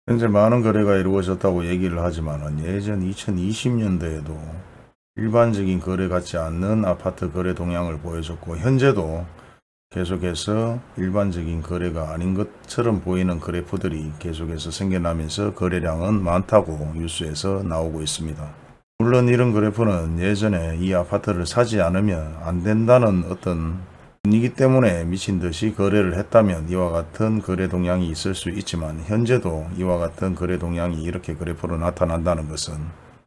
현재 많은 거래가 이루어졌다고 얘기를 하지만 예전 2020년대에도 일반적인 거래 같지 않는 아파트 거래 동향을 보여줬고, 현재도 계속해서 일반적인 거래가 아닌 것처럼 보이는 그래프들이 계속해서 생겨나면서 거래량은 많다고 뉴스에서 나오고 있습니다. 물론 이런 그래프는 예전에 이 아파트를 사지 않으면 안 된다는 어떤 분위기 때문에 미친 듯이 거래를 했다면 이와 같은 거래 동향이 있을 수 있지만, 현재도 이와 같은 거래 동향이 이렇게 그래프로 나타난다는 것은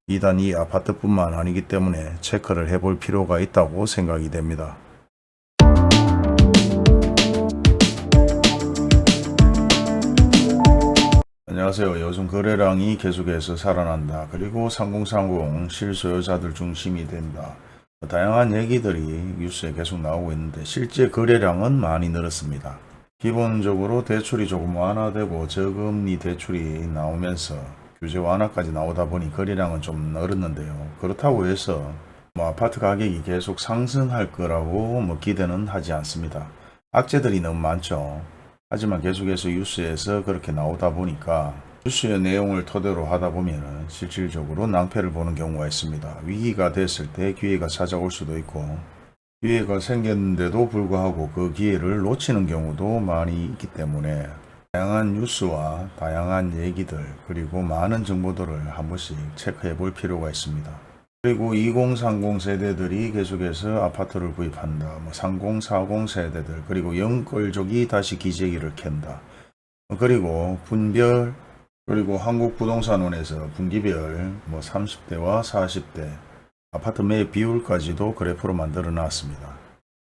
비단 이 아파트뿐만 아니기 때문에 체크를 해볼 필요가 있다고 생각이 됩니다. 안녕하세요. 요즘 거래량이 계속해서 살아난다. 그리고 3030 실소유자들 중심이 된다. 다양한 얘기들이 뉴스에 계속 나오고 있는데, 실제 거래량은 많이 늘었습니다. 기본적으로 대출이 조금 완화되고 저금리 대출이 나오면서 규제 완화까지 나오다 보니 거래량은 좀 늘었는데요. 그렇다고 해서 아파트 가격이 계속 상승할 거라고 기대는 하지 않습니다. 악재들이 너무 많죠. 하지만 계속해서 뉴스에서 그렇게 나오다 보니까 뉴스의 내용을 토대로 하다 보면 실질적으로 낭패를 보는 경우가 있습니다. 위기가 됐을 때 기회가 찾아올 수도 있고, 기회가 생겼는데도 불구하고 그 기회를 놓치는 경우도 많이 있기 때문에 다양한 뉴스와 다양한 얘기들, 그리고 많은 정보들을 한 번씩 체크해 볼 필요가 있습니다. 그리고 2030 세대들이 계속해서 아파트를 구입한다. 30, 40 세대들, 그리고 영끌족이 다시 기재기를 켠다. 그리고 분별, 그리고 한국부동산원에서 분기별 30대와 40대 아파트 매입 비율까지도 그래프로 만들어 놨습니다.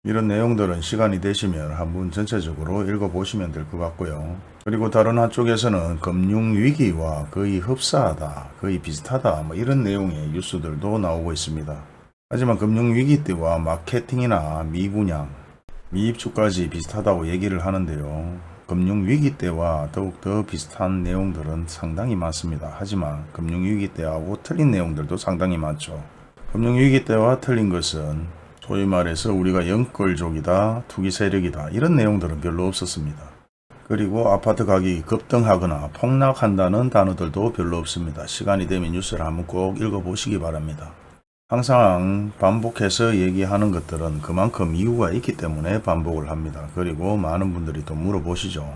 이런 내용들은 시간이 되시면 한번 전체적으로 읽어보시면 될 것 같고요. 그리고 다른 한쪽에서는 금융위기와 거의 흡사하다, 거의 비슷하다, 이런 내용의 뉴스들도 나오고 있습니다. 하지만 금융위기 때와 마케팅이나 미분양, 미입주까지 비슷하다고 얘기를 하는데요. 금융위기 때와 더욱더 비슷한 내용들은 상당히 많습니다. 하지만 금융위기 때하고 틀린 내용들도 상당히 많죠. 금융위기 때와 틀린 것은 소위 말해서 우리가 영끌족이다, 투기 세력이다, 이런 내용들은 별로 없었습니다. 그리고 아파트 가격이 급등하거나 폭락한다는 단어들도 별로 없습니다. 시간이 되면 뉴스를 한번 꼭 읽어보시기 바랍니다. 항상 반복해서 얘기하는 것들은 그만큼 이유가 있기 때문에 반복을 합니다. 그리고 많은 분들이 또 물어보시죠.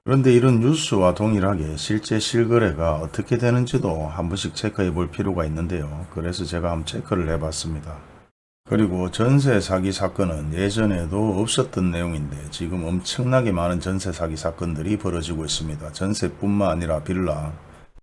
그런데 이런 뉴스와 동일하게 실제 실거래가 어떻게 되는지도 한 번씩 체크해 볼 필요가 있는데요. 그래서 제가 한번 체크를 해 봤습니다. 그리고 전세 사기 사건은 예전에도 없었던 내용인데 지금 엄청나게 많은 전세 사기 사건들이 벌어지고 있습니다. 전세뿐만 아니라 빌라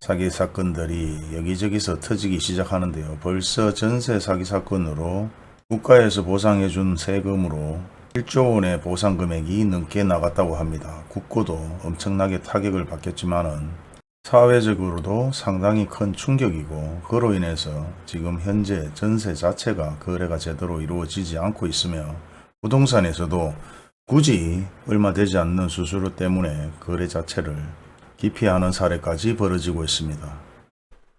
사기 사건들이 여기저기서 터지기 시작하는데요. 벌써 전세 사기 사건으로 국가에서 보상해준 세금으로 1조 원의 보상 금액이 넘게 나갔다고 합니다. 국고도 엄청나게 타격을 받겠지만은 사회적으로도 상당히 큰 충격이고, 그로 인해서 지금 현재 전세 자체가 거래가 제대로 이루어지지 않고 있으며, 부동산에서도 굳이 얼마 되지 않는 수수료 때문에 거래 자체를 기피하는 사례까지 벌어지고 있습니다.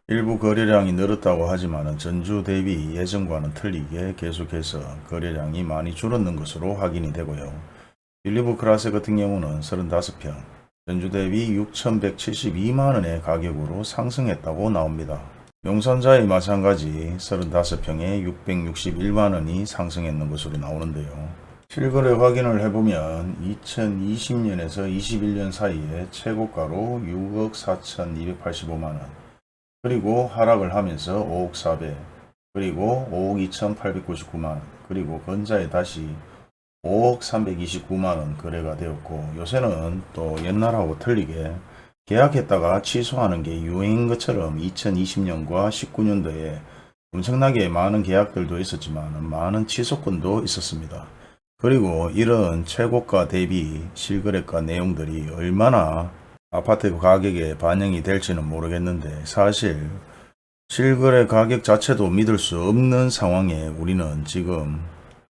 일부 거래량이 늘었다고 하지만 전주 대비 예전과는 틀리게 계속해서 거래량이 많이 줄었는 것으로 확인이 되고요. 빌리브 클래스 같은 경우는 35평, 전주 대비 6,172만원의 가격으로 상승했다고 나옵니다. 용산자의 마찬가지 35평에 661만원이 상승했는 것으로 나오는데요. 실거래 확인을 해보면 2020년에서 21년 사이에 최고가로 6억 4,285만원, 그리고 하락을 하면서 5억 4백, 그리고 5억 2,899만원, 그리고 근자에 다시 5억 329만원 거래가 되었고, 요새는 또 옛날하고 틀리게 계약했다가 취소하는 게 유행인 것처럼 2020년과 19년도에 엄청나게 많은 계약들도 있었지만 많은 취소건도 있었습니다. 그리고 이런 최고가 대비 실거래가 내용들이 얼마나 아파트 가격에 반영이 될지는 모르겠는데, 사실 실거래 가격 자체도 믿을 수 없는 상황에 우리는 지금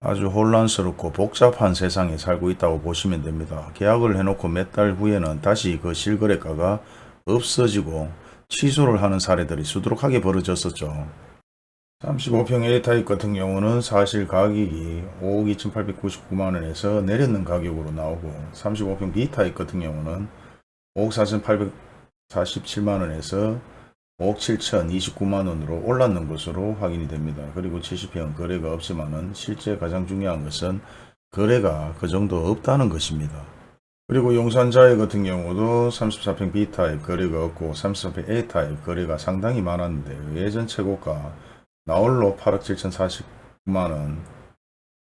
아주 혼란스럽고 복잡한 세상에 살고 있다고 보시면 됩니다. 계약을 해놓고 몇 달 후에는 다시 그 실거래가가 없어지고 취소를 하는 사례들이 수두룩하게 벌어졌었죠. 35평 A타입 같은 경우는 사실 가격이 5억 2,899만원에서 내렸는 가격으로 나오고, 35평 B타입 같은 경우는 5억 47만원에서 5억 7천 29만원으로 올랐는 것으로 확인이 됩니다. 그리고 70평 거래가 없지만은 실제 가장 중요한 것은 거래가 그 정도 없다는 것입니다. 그리고 용산자해 같은 경우도 34평 B타입 거래가 없고 34평 A타입 거래가 상당히 많았는데 예전 최고가 나홀로 8억 7,049만원,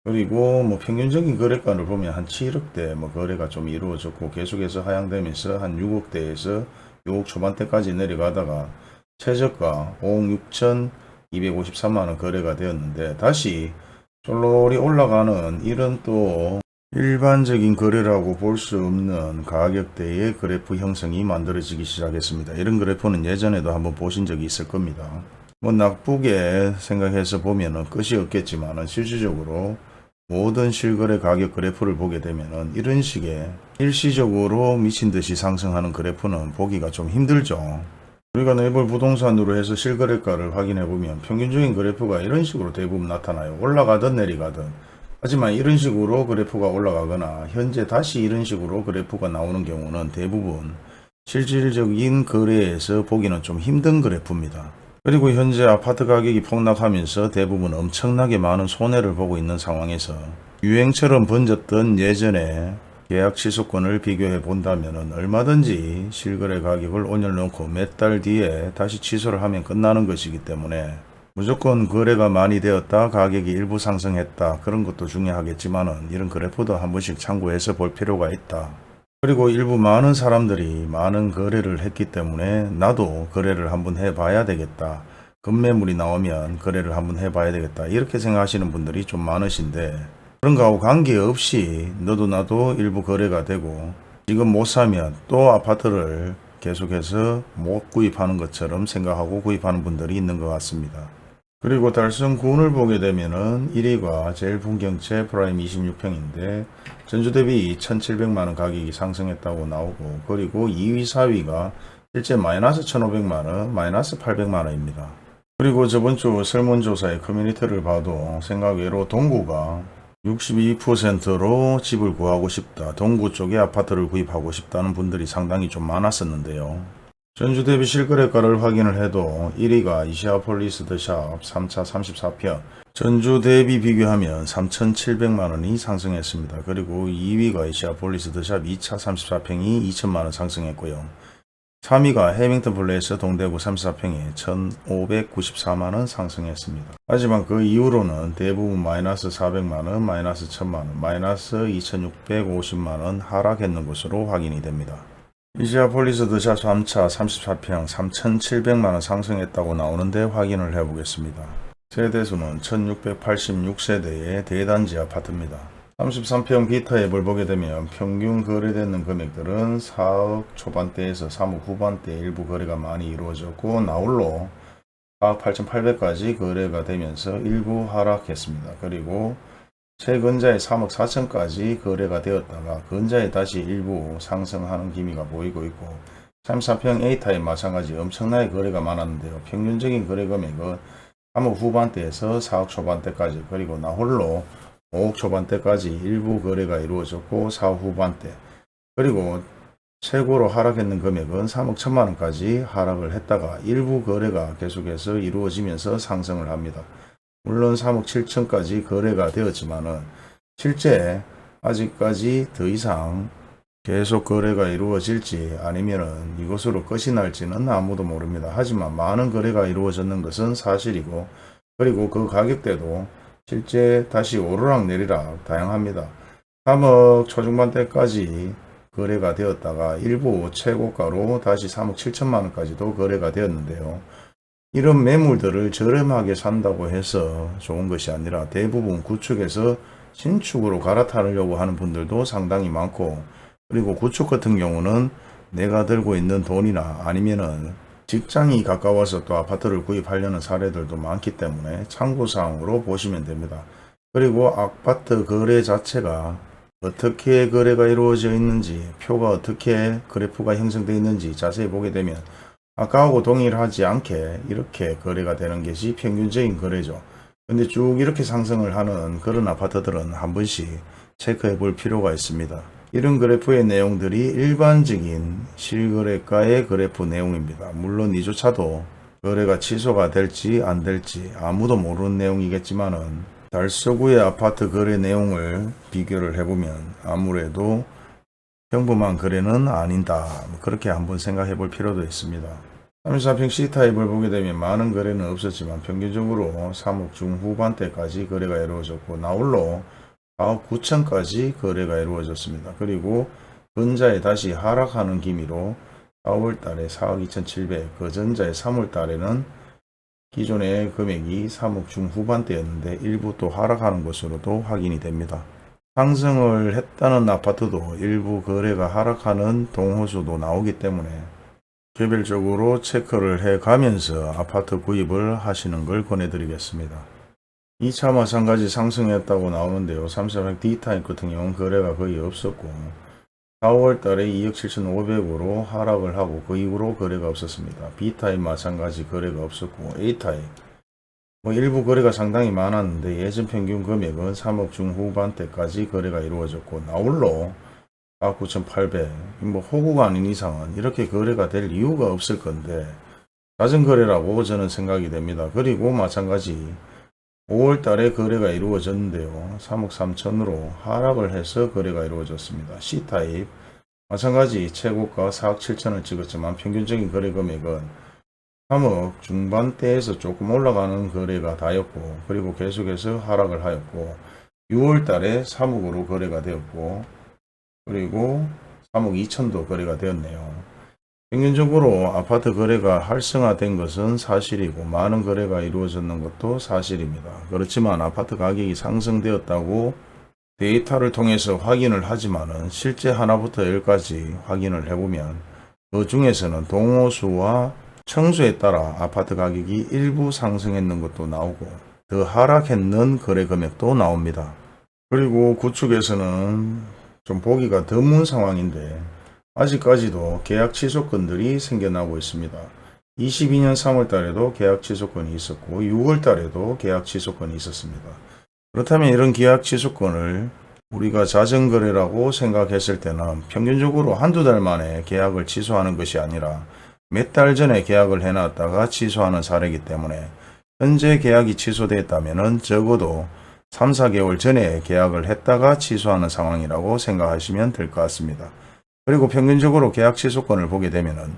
그리고 뭐 평균적인 거래가를 보면 한 7억대 뭐 거래가 좀 이루어졌고 계속해서 하향되면서 한 6억대에서 6억 초반대까지 내려가다가 최저가 5억 6,253만원 거래가 되었는데 다시 쫄쫄이 올라가는 이런 또 일반적인 거래라고 볼 수 없는 가격대의 그래프 형성이 만들어지기 시작했습니다. 이런 그래프는 예전에도 한번 보신 적이 있을 겁니다. 뭐 나쁘게 생각해서 보면은 끝이 없겠지만은 실질적으로 모든 실거래 가격 그래프를 보게 되면은 이런 식의 일시적으로 미친 듯이 상승하는 그래프는 보기가 좀 힘들죠. 우리가 네이버 부동산으로 해서 실거래가를 확인해 보면 평균적인 그래프가 이런 식으로 대부분 나타나요. 올라가든 내려가든. 하지만 이런 식으로 그래프가 올라가거나 현재 다시 이런 식으로 그래프가 나오는 경우는 대부분 실질적인 거래에서 보기는 좀 힘든 그래프입니다. 그리고 현재 아파트 가격이 폭락하면서 대부분 엄청나게 많은 손해를 보고 있는 상황에서 유행처럼 번졌던 예전에 계약 취소권을 비교해 본다면 얼마든지 실거래 가격을 올려놓고 몇 달 뒤에 다시 취소를 하면 끝나는 것이기 때문에 무조건 거래가 많이 되었다, 가격이 일부 상승했다, 그런 것도 중요하겠지만은 이런 그래프도 한 번씩 참고해서 볼 필요가 있다. 그리고 일부 많은 사람들이 많은 거래를 했기 때문에 나도 거래를 한번 해봐야 되겠다. 급매물이 나오면 거래를 한번 해봐야 되겠다. 이렇게 생각하시는 분들이 좀 많으신데 그런 거하고 관계없이 너도 나도 일부 거래가 되고 지금 못 사면 또 아파트를 계속해서 못 구입하는 것처럼 생각하고 구입하는 분들이 있는 것 같습니다. 그리고 달성군을 보게 되면은 1위가 제일풍경채 프라임 26평인데 전주 대비 1,700만원 가격이 상승했다고 나오고, 그리고 2위 4위가 실제 마이너스 1,500만원, 마이너스 800만원입니다. 그리고 저번 주 설문조사의 커뮤니티를 봐도 생각 외로 동구가 62%로 집을 구하고 싶다, 동구 쪽에 아파트를 구입하고 싶다는 분들이 상당히 좀 많았었는데요. 전주 대비 실거래가를 확인을 해도 1위가 이시아폴리스 더샵 3차 34평, 전주 대비 비교하면 3,700만원이 상승했습니다. 그리고 2위가 이시아폴리스 더샵 2차 34평이 2천만원 상승했고요. 3위가 해밍턴 플레이스 동대구 34평이 1,594만원 상승했습니다. 하지만 그 이후로는 대부분 마이너스 400만원, 마이너스 1,000만원, 마이너스 2,650만원 하락했는 것으로 확인이 됩니다. 이시아폴리스 더샵 3차 34평 3,700만원 상승했다고 나오는데 확인을 해보겠습니다. 세대수는 1686세대의 대단지 아파트입니다. 33평 B타입을 보게 되면 평균 거래되는 금액들은 4억 초반대에서 3억 후반대 일부 거래가 많이 이루어졌고 나홀로 4억 8,800까지 거래가 되면서 일부 하락했습니다. 그리고 최근자에 3억 4천까지 거래가 되었다가 근자에 다시 일부 상승하는 기미가 보이고 있고, 34평 A타입 마찬가지 엄청나게 거래가 많았는데요. 평균적인 거래 금액은 3억 후반대에서 4억 초반대까지, 그리고 나홀로 5억 초반대까지 일부 거래가 이루어졌고 4억 후반대, 그리고 최고로 하락했는 금액은 3억 1천만원까지 하락을 했다가 일부 거래가 계속해서 이루어지면서 상승을 합니다. 물론 3억 7천까지 거래가 되었지만은 실제 아직까지 더 이상 계속 거래가 이루어질지 아니면은 이것으로 끝이 날지는 아무도 모릅니다. 하지만 많은 거래가 이루어졌는 것은 사실이고, 그리고 그 가격대도 실제 다시 오르락 내리락 다양합니다. 3억 초중반대까지 거래가 되었다가 일부 최고가로 다시 3억 7천만원까지도 거래가 되었는데요. 이런 매물들을 저렴하게 산다고 해서 좋은 것이 아니라 대부분 구축에서 신축으로 갈아타려고 하는 분들도 상당히 많고, 그리고 구축 같은 경우는 내가 들고 있는 돈이나 아니면은 직장이 가까워서 또 아파트를 구입하려는 사례들도 많기 때문에 참고사항으로 보시면 됩니다. 그리고 아파트 거래 자체가 어떻게 거래가 이루어져 있는지, 표가 어떻게 그래프가 형성되어 있는지 자세히 보게 되면 아까하고 동일하지 않게 이렇게 거래가 되는 것이 평균적인 거래죠. 근데 쭉 이렇게 상승을 하는 그런 아파트들은 한 번씩 체크해 볼 필요가 있습니다. 이런 그래프의 내용들이 일반적인 실거래가의 그래프 내용입니다. 물론 이조차도 거래가 취소가 될지 안 될지 아무도 모르는 내용이겠지만은 달서구의 아파트 거래 내용을 비교를 해보면 아무래도 평범한 거래는 아니다. 그렇게 한번 생각해 볼 필요도 있습니다. 34평 C타입을 보게 되면 많은 거래는 없었지만 평균적으로 3억 중후반대까지 거래가 이루어졌고 나홀로 4억 9천까지 거래가 이루어졌습니다. 그리고 근자에 다시 하락하는 기미로 4월 달에 4억 2,700, 그 전자에 3월 달에는 기존의 금액이 3억 중후반대였는데 일부 또 하락하는 것으로도 확인이 됩니다. 상승을 했다는 아파트도 일부 거래가 하락하는 동호수도 나오기 때문에 개별적으로 체크를 해 가면서 아파트 구입을 하시는 걸 권해드리겠습니다. 2차 마찬가지 상승했다고 나오는데요. 3400 D타입 같은 경우는 거래가 거의 없었고 4월 달에 2억 7,500으로 하락을 하고 그 이후로 거래가 없었습니다. B타입 마찬가지 거래가 없었고 A타입 일부 거래가 상당히 많았는데 예전 평균 금액은 3억 중후반대까지 거래가 이루어졌고 나홀로 4억 9,800 호구가 아닌 이상은 이렇게 거래가 될 이유가 없을 건데 낮은 거래라고 저는 생각이 됩니다. 그리고 마찬가지 5월 달에 거래가 이루어졌는데요. 3억 3천으로 하락을 해서 거래가 이루어졌습니다. C타입 마찬가지 최고가 4억 7천을 찍었지만 평균적인 거래 금액은 3억 중반대에서 조금 올라가는 거래가 다였고 그리고 계속해서 하락을 하였고 6월 달에 3억으로 거래가 되었고 그리고 3억 2천도 거래가 되었네요. 평균적으로 아파트 거래가 활성화된 것은 사실이고 많은 거래가 이루어졌는 것도 사실입니다. 그렇지만 아파트 가격이 상승되었다고 데이터를 통해서 확인을 하지만은 실제 하나부터 10까지 확인을 해보면 그 중에서는 동호수와 청수에 따라 아파트 가격이 일부 상승했는 것도 나오고 더 하락했는 거래 금액도 나옵니다. 그리고 구축에서는 좀 보기가 드문 상황인데 아직까지도 계약 취소건들이 생겨나고 있습니다. 22년 3월 달에도 계약 취소건이 있었고 6월 달에도 계약 취소건이 있었습니다. 그렇다면 이런 계약 취소건을 우리가 자전거래라고 생각했을 때는 평균적으로 한두 달 만에 계약을 취소하는 것이 아니라 몇 달 전에 계약을 해놨다가 취소하는 사례이기 때문에 현재 계약이 취소됐다면 적어도 3, 4개월 전에 계약을 했다가 취소하는 상황이라고 생각하시면 될 것 같습니다. 그리고 평균적으로 계약 취소건을 보게 되면은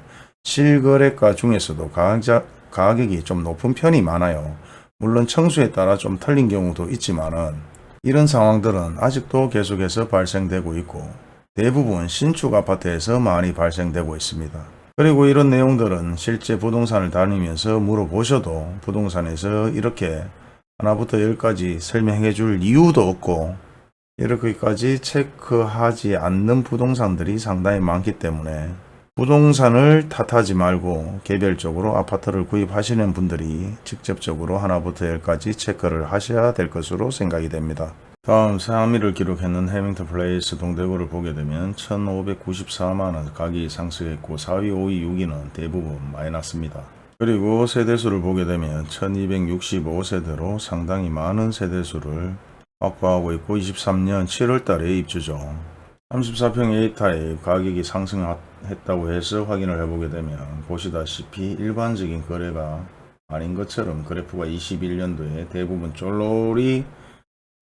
실거래가 중에서도 가격이 좀 높은 편이 많아요. 물론 청수에 따라 좀 틀린 경우도 있지만은 이런 상황들은 아직도 계속해서 발생되고 있고 대부분 신축 아파트에서 많이 발생되고 있습니다. 그리고 이런 내용들은 실제 부동산을 다니면서 물어보셔도 부동산에서 이렇게 하나부터 10까지 설명해 줄 이유도 없고 이렇게까지 체크하지 않는 부동산들이 상당히 많기 때문에 부동산을 탓하지 말고 개별적으로 아파트를 구입하시는 분들이 직접적으로 하나부터 10까지 체크를 하셔야 될 것으로 생각이 됩니다. 다음 3위를 기록했는 해밍턴 플레이스 동대구를 보게 되면 1,594만원 가격이 상승했고 4위, 5위, 6위는 대부분 마이너스입니다. 그리고 세대수를 보게 되면 1265세대로 상당히 많은 세대수를 확보하고 있고 23년 7월 달에 입주죠. 34평 A타입 가격이 상승했다고 해서 확인을 해보게 되면 보시다시피 일반적인 거래가 아닌 것처럼 그래프가 21년도에 대부분 쫄롤이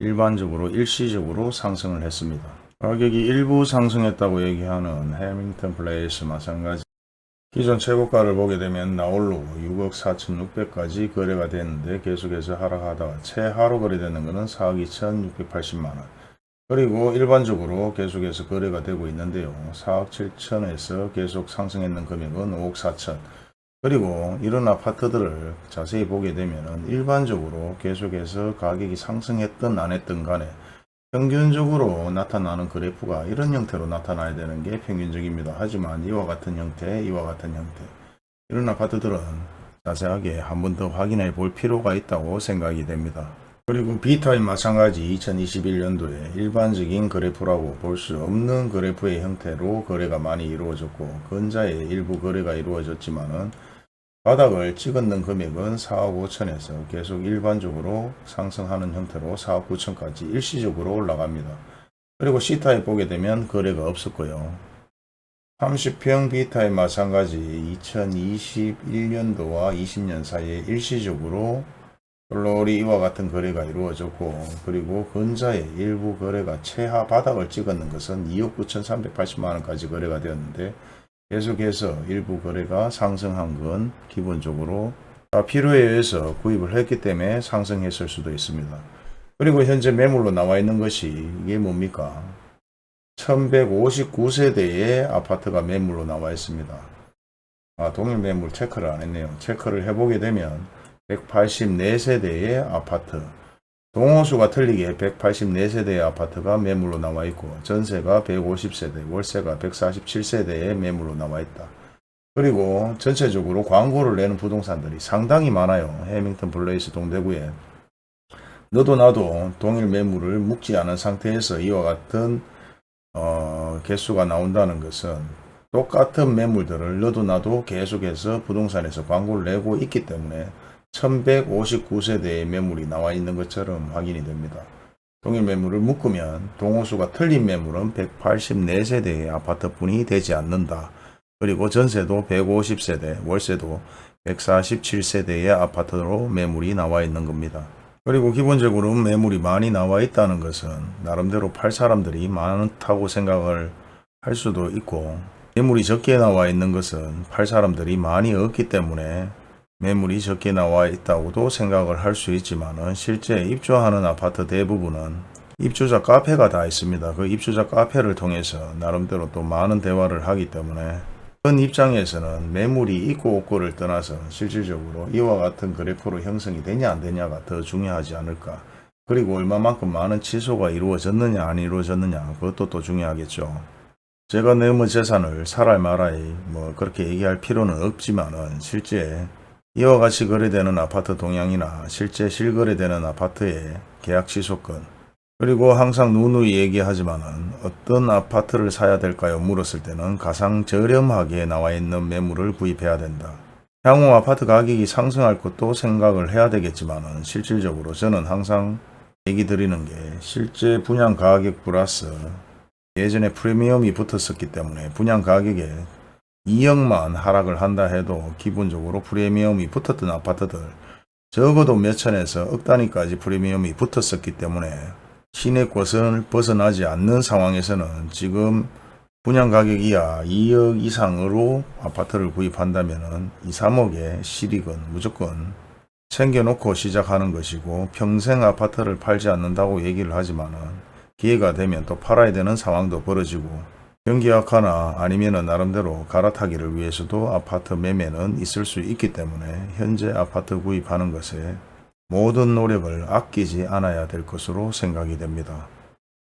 일반적으로 일시적으로 상승을 했습니다. 가격이 일부 상승했다고 얘기하는 해밍턴 플레이스 마찬가지 기존 최고가를 보게 되면 나홀로 6억 4,600까지 거래가 됐는데 계속해서 하락하다가 최하로 거래되는 것은 4억 2,680만원 그리고 일반적으로 계속해서 거래가 되고 있는데요. 4억 7천에서 계속 상승했는 금액은 5억 4천 그리고 이런 아파트들을 자세히 보게 되면 일반적으로 계속해서 가격이 상승했든 안 했든 간에 평균적으로 나타나는 그래프가 이런 형태로 나타나야 되는 게 평균적입니다. 하지만 이와 같은 형태, 이런 아파트들은 자세하게 한 번 더 확인해 볼 필요가 있다고 생각이 됩니다. 그리고 B타입 마찬가지 2021년도에 일반적인 그래프라고 볼 수 없는 그래프의 형태로 거래가 많이 이루어졌고 근자에 일부 거래가 이루어졌지만은 바닥을 찍었는 금액은 4억 5천에서 계속 일반적으로 상승하는 형태로 4억 9천까지 일시적으로 올라갑니다. 그리고 C타입 보게 되면 거래가 없었고요. 30평 B타입 마찬가지 2021년도와 20년 사이에 일시적으로 똘똘이 이와 같은 거래가 이루어졌고, 그리고 근자의 일부 거래가 최하 바닥을 찍었는 것은 2억 9,380만원까지 거래가 되었는데, 계속해서 일부 거래가 상승한 건 기본적으로 필요에 의해서 구입을 했기 때문에 상승했을 수도 있습니다. 그리고 현재 매물로 나와 있는 것이 이게 뭡니까? 1159세대의 아파트가 매물로 나와 있습니다. 동일 매물 체크를 안 했네요. 체크를 해보게 되면 184세대의 아파트, 동호수가 틀리게 184세대의 아파트가 매물로 나와 있고, 전세가 150세대, 월세가 147세대의 매물로 나와 있다. 그리고 전체적으로 광고를 내는 부동산들이 상당히 많아요. 해밍턴 플레이스 동대구에 너도 나도 동일 매물을 묶지 않은 상태에서 이와 같은 개수가 나온다는 것은 똑같은 매물들을 너도 나도 계속해서 부동산에서 광고를 내고 있기 때문에 1159세대의 매물이 나와 있는 것처럼 확인이 됩니다. 동일 매물을 묶으면 동호수가 틀린 매물은 184세대의 아파트뿐이 되지 않는다. 그리고 전세도 150세대, 월세도 147세대의 아파트로 매물이 나와 있는 겁니다. 그리고 기본적으로 매물이 많이 나와 있다는 것은 나름대로 팔 사람들이 많다고 생각을 할 수도 있고, 매물이 적게 나와 있는 것은 팔 사람들이 많이 없기 때문에 매물이 적게 나와 있다고도 생각을 할 수 있지만, 실제 입주하는 아파트 대부분은 입주자 카페가 다 있습니다. 그 입주자 카페를 통해서 나름대로 또 많은 대화를 하기 때문에 큰 입장에서는 매물이 있고 없고를 떠나서 실질적으로 이와 같은 그래프로 형성이 되냐 안 되냐가 더 중요하지 않을까. 그리고 얼마만큼 많은 취소가 이루어졌느냐 안 이루어졌느냐, 그것도 또 중요하겠죠. 제가 내 재산을 사랄 말아이 그렇게 얘기할 필요는 없지만은, 실제 이와 같이 거래되는 아파트 동향이나 실제 실거래되는 아파트의 계약 취소권, 그리고 항상 누누이 얘기하지만은 어떤 아파트를 사야 될까요? 물었을 때는 가장 저렴하게 나와 있는 매물을 구입해야 된다. 향후 아파트 가격이 상승할 것도 생각을 해야 되겠지만은, 실질적으로 저는 항상 얘기 드리는 게, 실제 분양 가격 플러스 예전에 프리미엄이 붙었었기 때문에 분양 가격에 2억만 하락을 한다 해도 기본적으로 프리미엄이 붙었던 아파트들, 적어도 몇천에서 억 단위까지 프리미엄이 붙었었기 때문에 시내권을 벗어나지 않는 상황에서는 지금 분양 가격이야 2억 이상으로 아파트를 구입한다면 2, 3억의 실익은 무조건 챙겨놓고 시작하는 것이고, 평생 아파트를 팔지 않는다고 얘기를 하지만은 기회가 되면 또 팔아야 되는 상황도 벌어지고, 경기 악화나 아니면은 나름대로 갈아타기를 위해서도 아파트 매매는 있을 수 있기 때문에 현재 아파트 구입하는 것에 모든 노력을 아끼지 않아야 될 것으로 생각이 됩니다.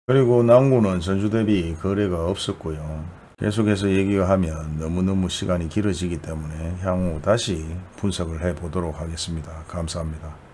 그리고 남구는 전주 대비 거래가 없었고요. 계속해서 얘기가 하면 너무너무 시간이 길어지기 때문에 향후 다시 분석을 해 보도록 하겠습니다. 감사합니다.